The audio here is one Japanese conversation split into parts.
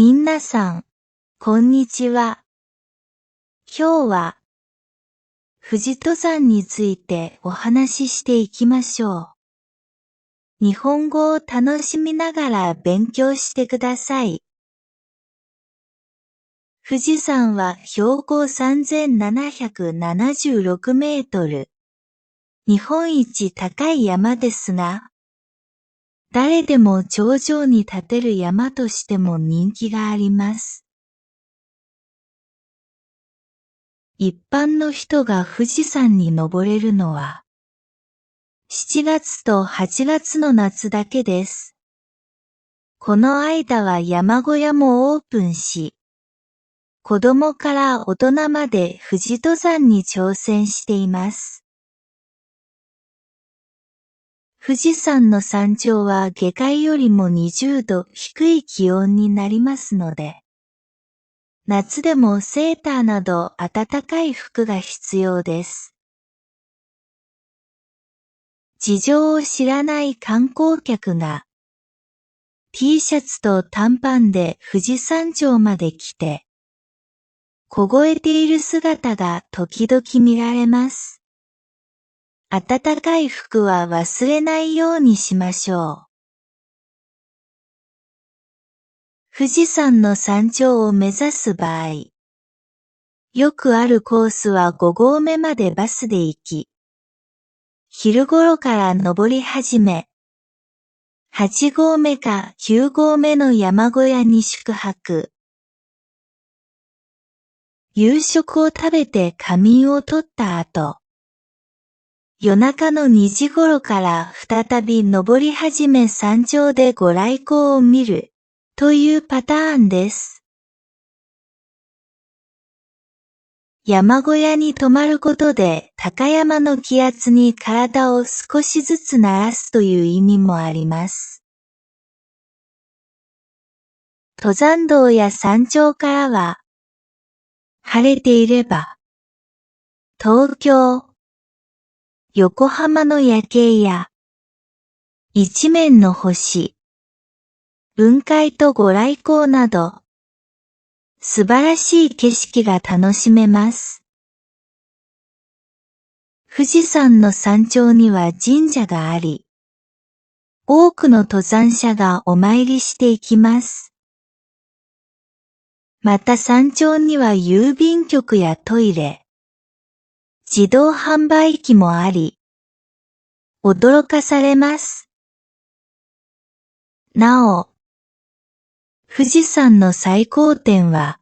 みなさん、こんにちは。今日は、富士登山についてお話ししていきましょう。日本語を楽しみながら勉強してください。富士山は標高3776メートル。日本一高い山ですが、誰でも頂上に立てる山としても人気があります。一般の人が富士山に登れるのは、7月と8月の夏だけです。この間は山小屋もオープンし、子供から大人まで富士登山に挑戦しています。富士山の山頂は下界よりも20度低い気温になりますので、夏でもセーターなど暖かい服が必要です。事情を知らない観光客が T シャツと短パンで富士山頂まで来て、凍えている姿が時々見られます。暖かい服は忘れないようにしましょう。富士山の山頂を目指す場合、よくあるコースは5合目までバスで行き、昼頃から登り始め、8合目か9合目の山小屋に宿泊。夕食を食べて仮眠をとった後、夜中の2時頃から再び登り始め山頂でご来光を見るというパターンです。山小屋に泊まることで高山の気圧に体を少しずつ慣らすという意味もあります。登山道や山頂からは、晴れていれば、東京、横浜の夜景や、一面の星、雲海とご来光など、素晴らしい景色が楽しめます。富士山の山頂には神社があり、多くの登山者がお参りしていきます。また山頂には郵便局やトイレ、自動販売機もあり、驚かされます。なお、富士山の最高点は、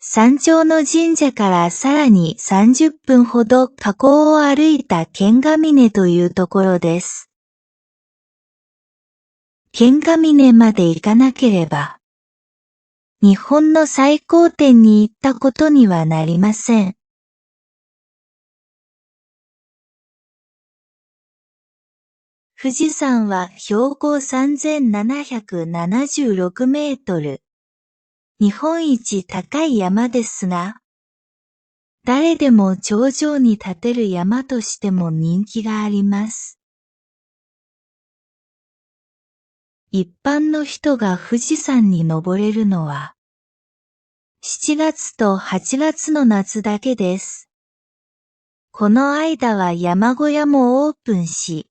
山頂の神社からさらに30分ほど河口を歩いた剣ヶ峰というところです。剣ヶ峰まで行かなければ、日本の最高点に行ったことにはなりません。富士山は標高3776メートル。日本一高い山ですが、誰でも頂上に立てる山としても人気があります。一般の人が富士山に登れるのは、7月と8月の夏だけです。この間は山小屋もオープンし、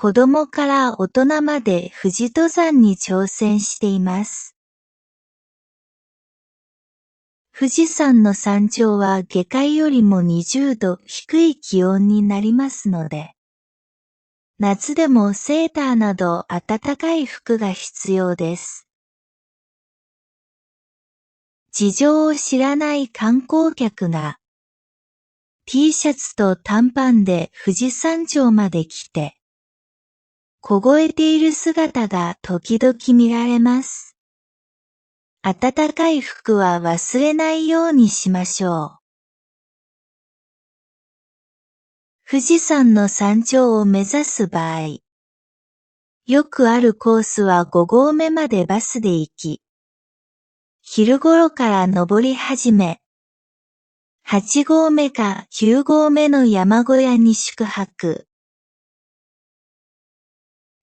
子供から大人まで富士登山に挑戦しています。富士山の山頂は下界よりも20度低い気温になりますので、夏でもセーターなど暖かい服が必要です。事情を知らない観光客が T シャツと短パンで富士山頂まで来て、凍えている姿が時々見られます。暖かい服は忘れないようにしましょう。富士山の山頂を目指す場合、よくあるコースは5合目までバスで行き、昼頃から登り始め、8合目か9合目の山小屋に宿泊。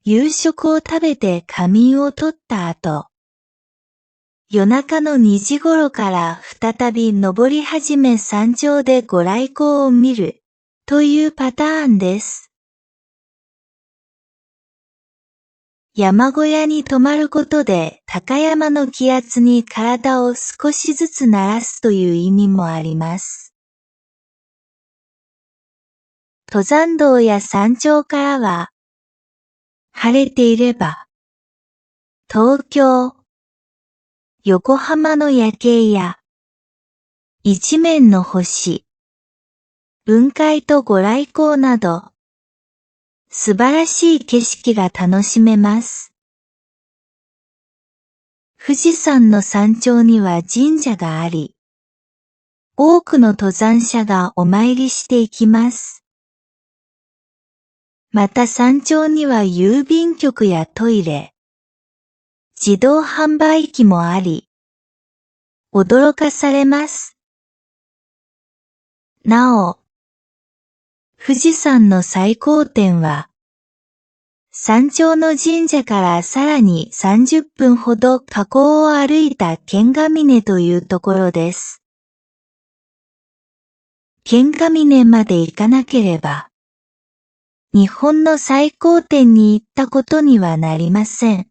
夕食を食べて仮眠をとった後、夜中の2時頃から再び登り始め山頂でご来光を見るというパターンです。山小屋に泊まることで高山の気圧に体を少しずつ慣らすという意味もあります。登山道や山頂からは、晴れていれば、東京、横浜の夜景や、一面の星、雲海とご来光など、素晴らしい景色が楽しめます。富士山の山頂には神社があり、多くの登山者がお参りしていきます。また山頂には郵便局やトイレ、自動販売機もあり、驚かされます。なお、富士山の最高点は、山頂の神社からさらに30分ほど河口を歩いた剣ヶ峰というところです。剣ヶ峰まで行かなければ、日本の最高点に行ったことにはなりません。